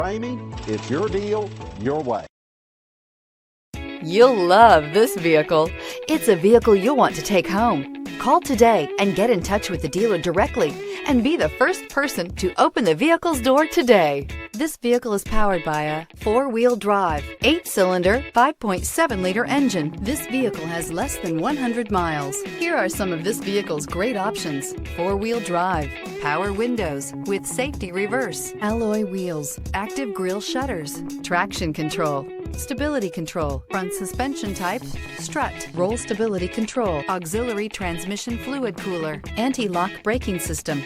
Ramey, it's your deal, your way. You'll love this vehicle. It's a vehicle you'll want to take home. Call today and get in touch with the dealer directly and be the first person to open the vehicle's door today. This vehicle is powered by a 4-wheel drive, 8-cylinder, 5.7-liter engine. This vehicle has less than 100 miles. Here are some of this vehicle's great options: 4-wheel drive, power windows with safety reverse, alloy wheels, active grille shutters, traction control, stability control, front suspension type, strut, roll stability control, auxiliary transmission fluid cooler, anti-lock braking system.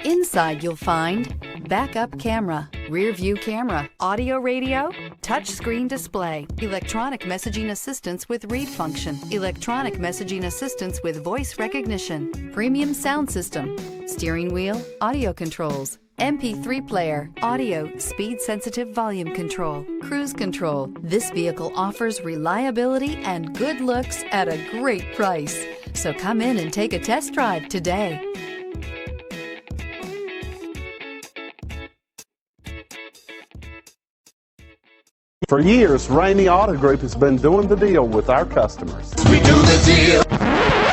Inside you'll find backup camera, rear view camera, audio radio, touchscreen display, electronic messaging assistance with read function, electronic messaging assistance with voice recognition, premium sound system, steering wheel audio controls, MP3 player, audio speed-sensitive volume control, cruise control. This vehicle offers reliability and good looks at a great price. So come in and take a test drive today. For years, Ramey Auto Group has been doing the deal with our customers. We do the deal.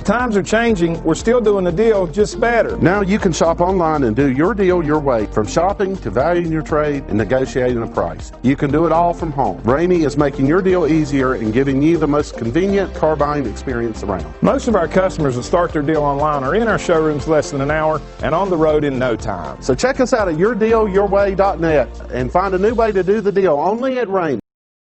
Times are changing. We're still doing the deal, just better. Now you can shop online and do your deal your way, from shopping to valuing your trade and negotiating a price. You can do it all from home. Ramey is making your deal easier and giving you the most convenient car buying experience around. Most of our customers that start their deal online are in our showrooms less than an hour and on the road in no time. So check us out at yourdealyourway.net and find a new way to do the deal only at Ramey.